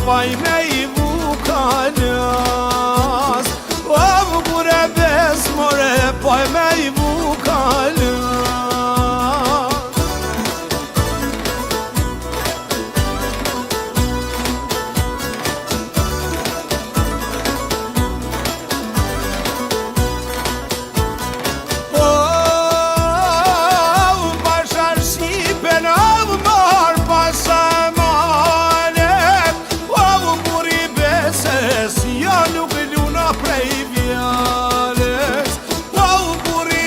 Paj me I vukalas, o bure besmore, paj me I vukalas. O bashar shqipe në vëmar pasaj si ja nuk luna prej vjales, o buri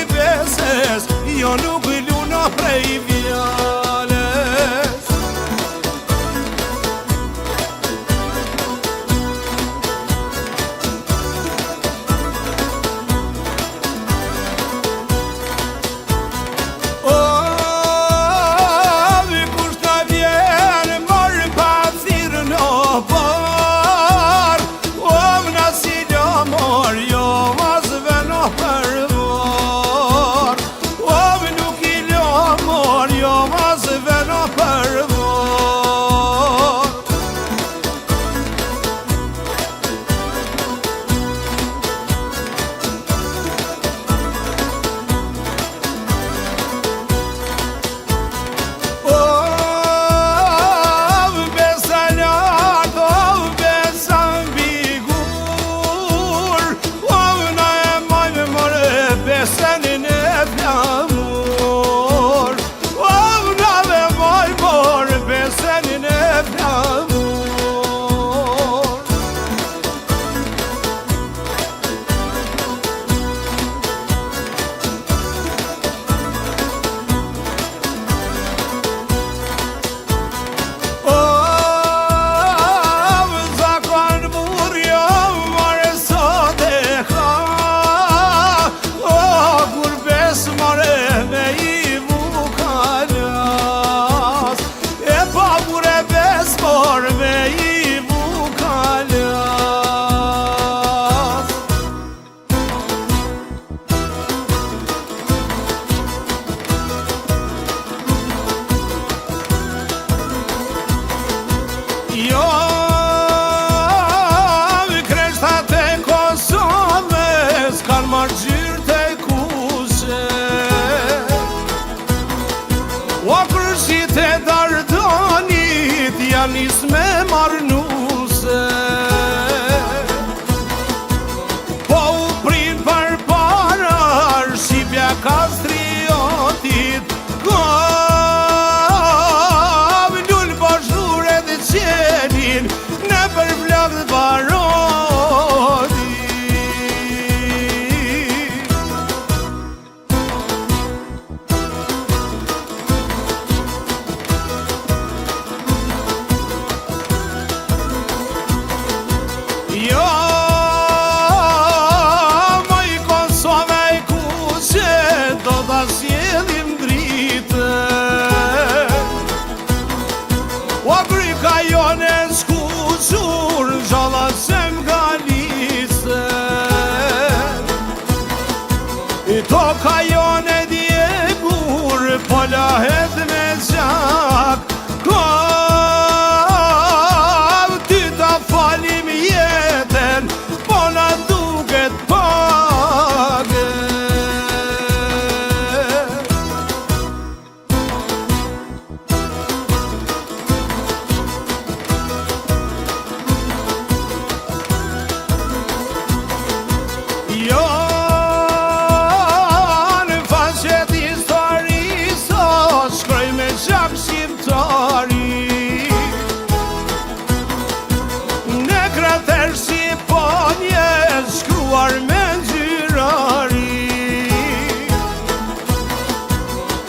shkruar me ngjyrari.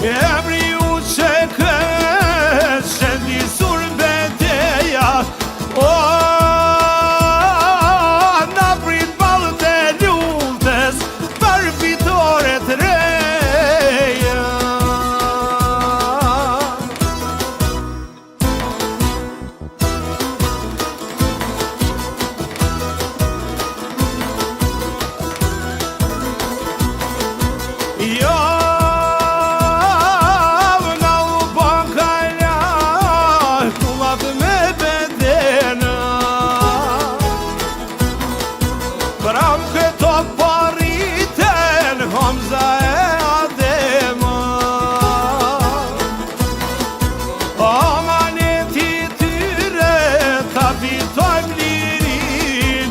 Emri u që kështë që nisur beteja, na prit ballët e lullës për fitore të reja. Pram këto pariten Hamza e Adema, amaneti tyre ta fitojmë lirin,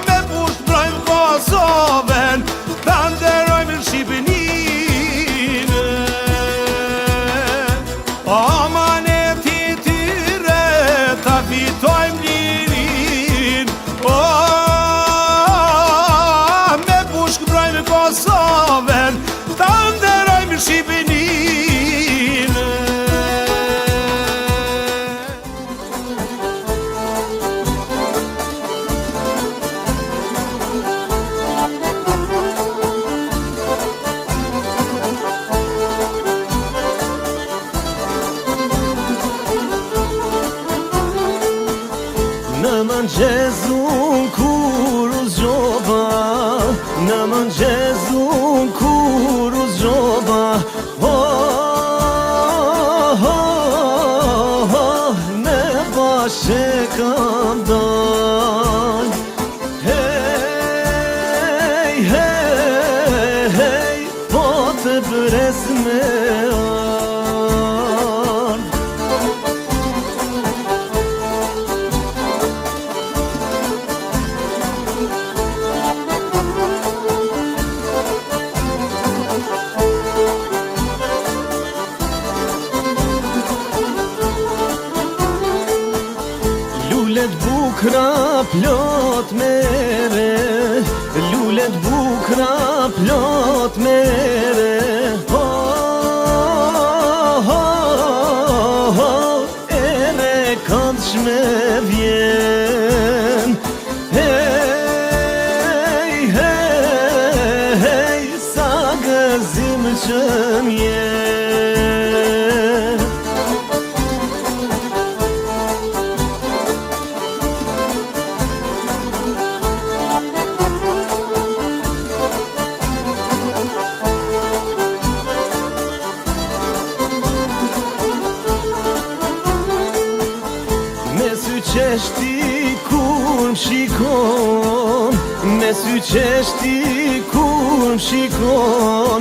me pushtrojmë Kosovën, ta nderojmë Shqipëninë. Amaneti tyre ta fitojmë lirin, me pushk brojmë Kosovën, ta nderojmë Shqipëninë. Në mëngjezun kur u zgjoba, në mëngjezun kur u zgjoba, ne bashkë kam dal. Hej, hej, hej, po të pres me Lulet bukra plot mere, lulet bukra plot mere, ere kanë shme vjen. Hej, hej, hej, sa gëzim që m'jen. Me sy qeshti kur m'shikon, me sy qeshti kur m'shikon,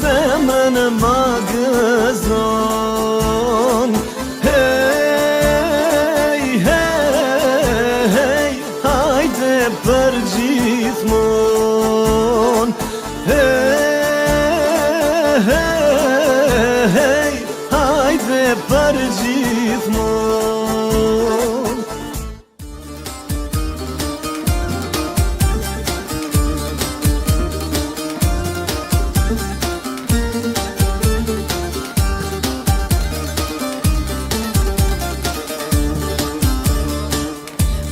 zemrën ma gëzon. Hej, hej, hej, hajde për gjithmon. Hej, hej, hajde për gjithmon.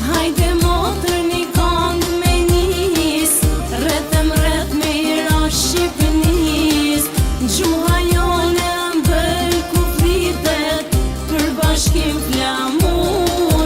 Hajde motër një këngë me nis, rretëm rreth me ira Shqipënis. Gjuha jone mbël ku flitet, për bashkim flamur.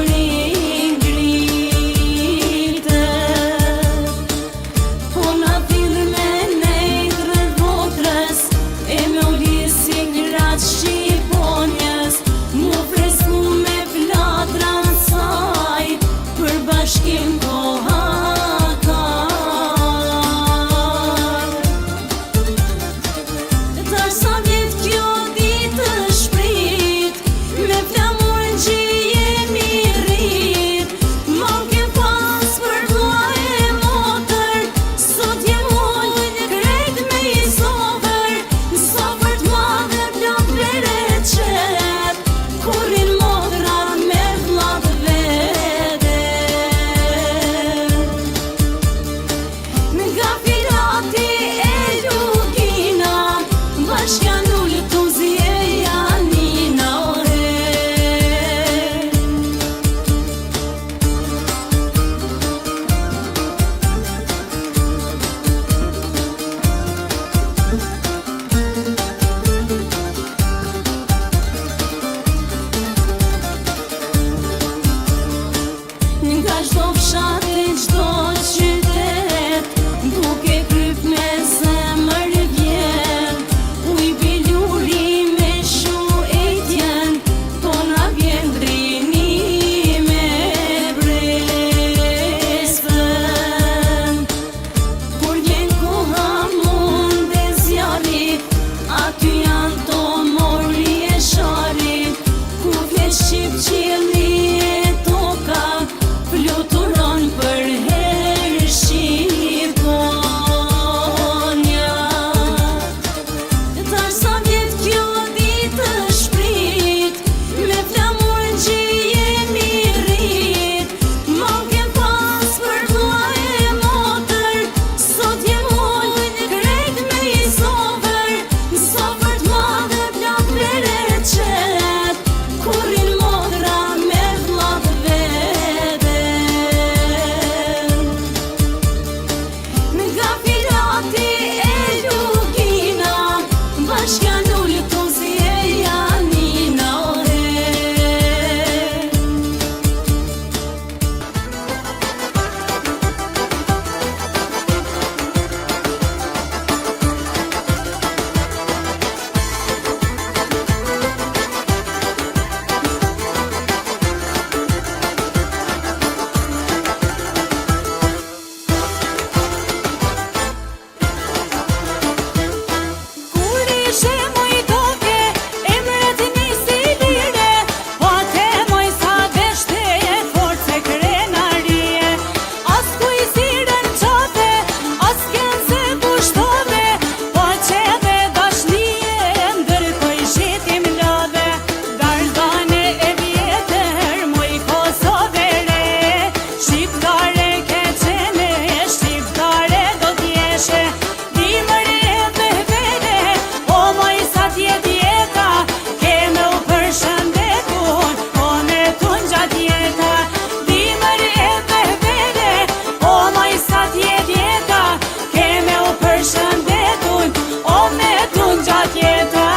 gjatë jeta, keme u përshëndetun, o ne tun gjatë jeta, dimër e behbere, o maj sa jeta, keme u përshëndetun, o ne tun gjatë jeta.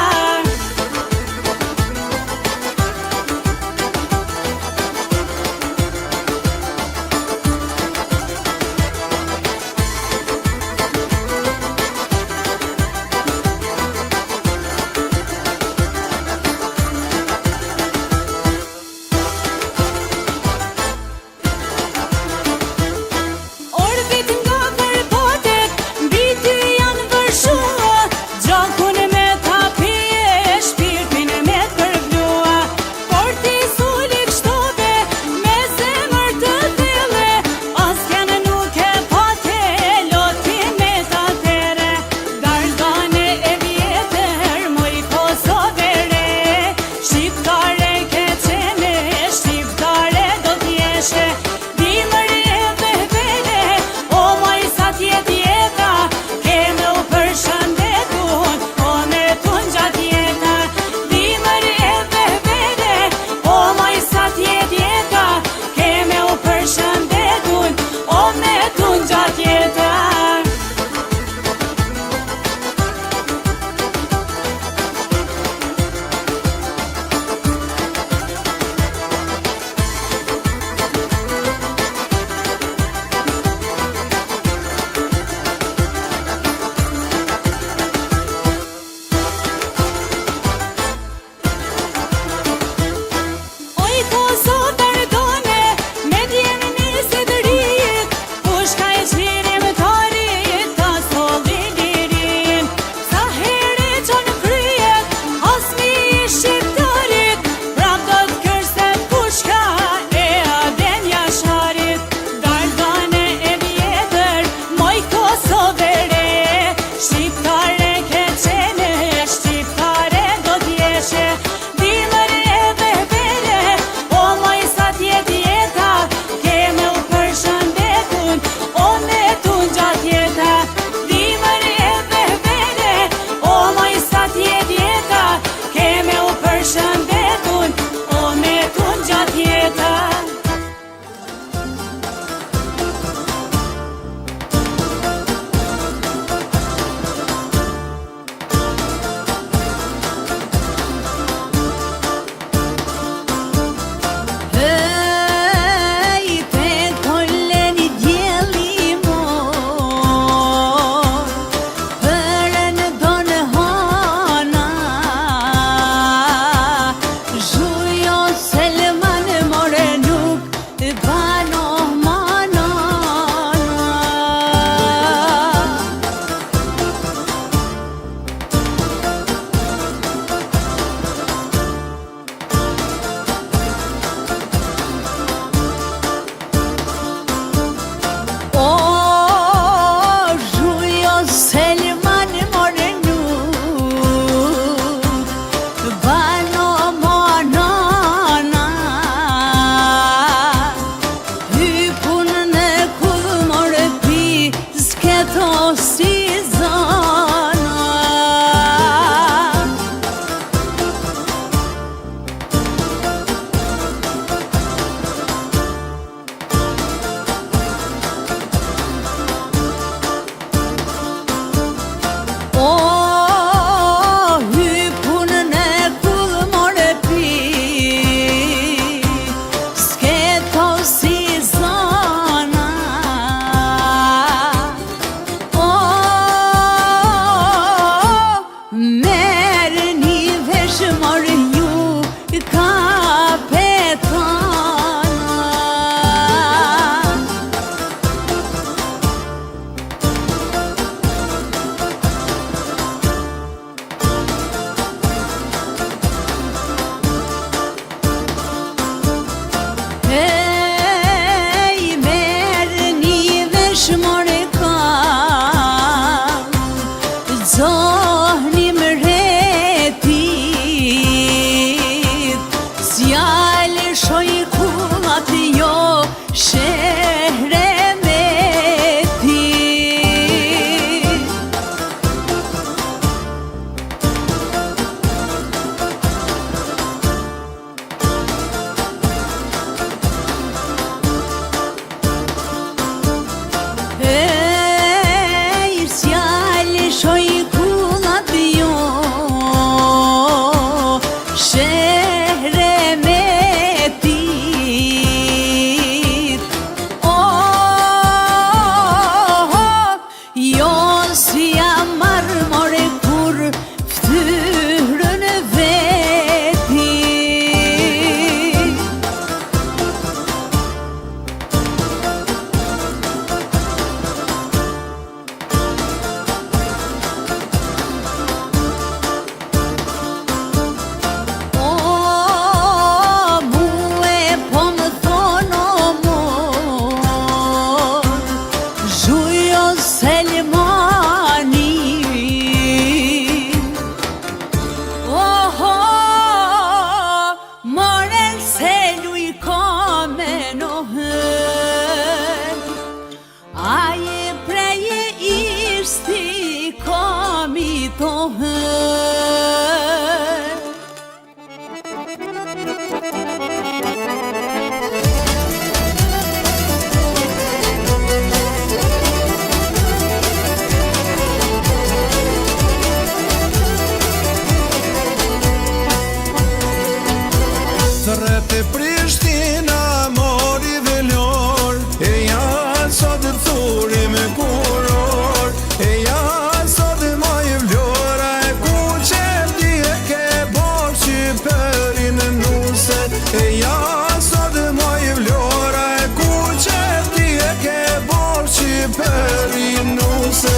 Të rrete Prishtina mori velor, e janë sot të thuri me kuror, e janë sot të maj vlora e ku qëti e ke borë që përin në nuse, e janë sot të maj vlora e ku qëti e ke borë që përin në nuse.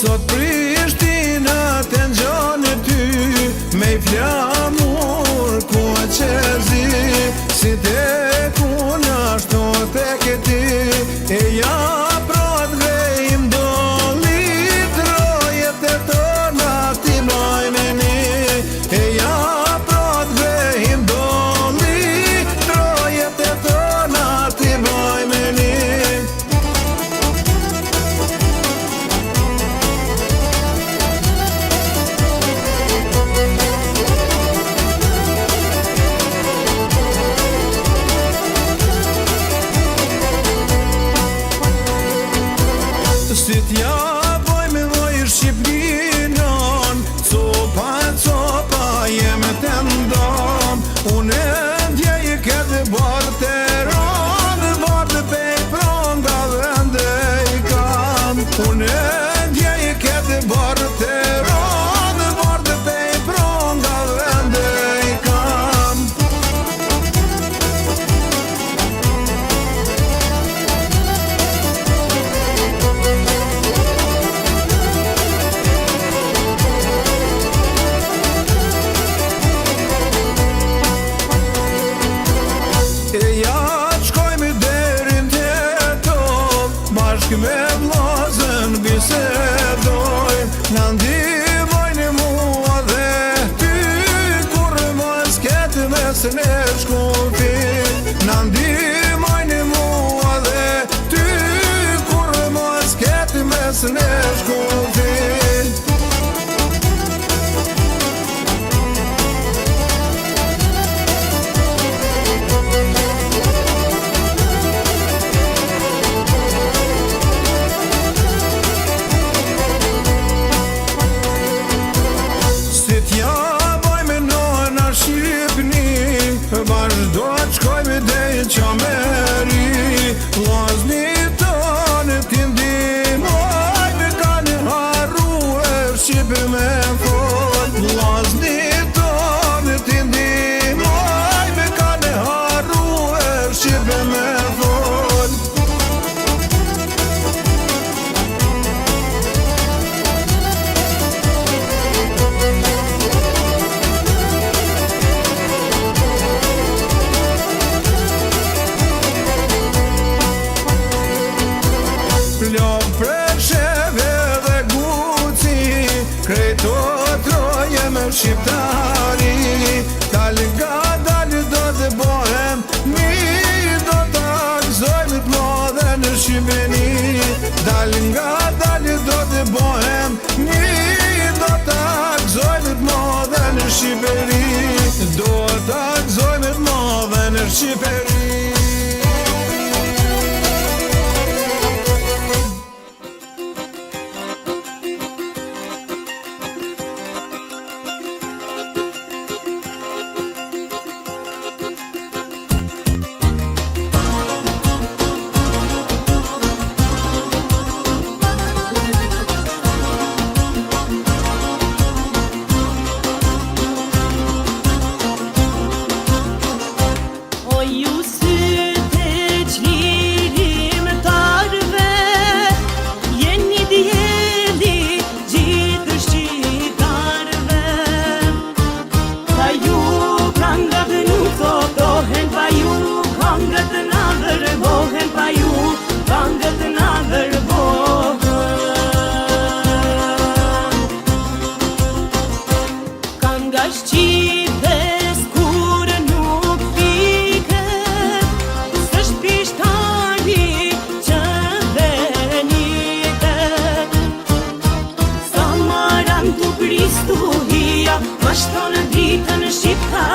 Sot Prishtina të nxonë ty, me i flamur ku e qezi, si te kuna shto te këti, e ja prot vejm dolit, rojet e tona ti maj me ni, e ja prot vejm dolit, rojet e tona ti maj me ni. Si t'ja boj me voj Shqipninon, copa jeme të ndom, unë ndjej këtë barë të ronë, barë të pej pronga vende i kam, unë ndjej këtë barë të ronë, barë të pej pronga vende i kam. E ja shkoj me derin të top, bashkë me vllazën bisedoj, na ndihmojnë mua dhe ty, kur mos ketë mesën e shkulltit, na ndihmojnë mua dhe ty, kur mos ketë mesën e shkulltit. Si t'ja boj me nona Shqipni, vazhdo të shkoj me dejnë qa meri, vllazni tonë t'i ndihmoj, me kanë harru e Shqip me fol, vllazni tonë t'i ndihmoj, me kanë harru e Shqip me fol. Plov Presheve dhe Guci, krejto troje me shqiptari, dal nga dal do të bohem, mi do të akzojmë të modhe në Shqipeni, dal nga dal do të bohem, mi do të akzojmë të modhe në Shqiperi, do të akzojmë të modhe në Shqiperi. Shtonë ditën shqiptar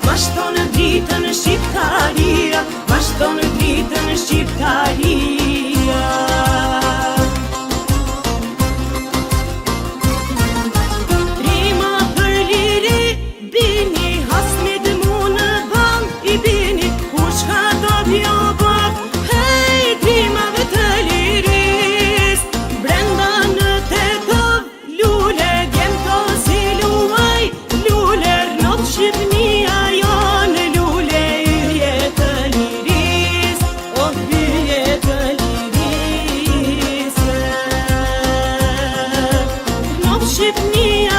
vazhdon dritën shqiptaria, vazhdon dritën shqiptaria. Rima për liri, bini, hasmi dëmu në vang, i bini, ku shka do bjo bak, hej, trimave të liris, brenda në tetov, lule, djem to si luaj, lule, rnot Shqipnia janë, lule, yrje të liris, o yrje të liris, rnot Shqipnia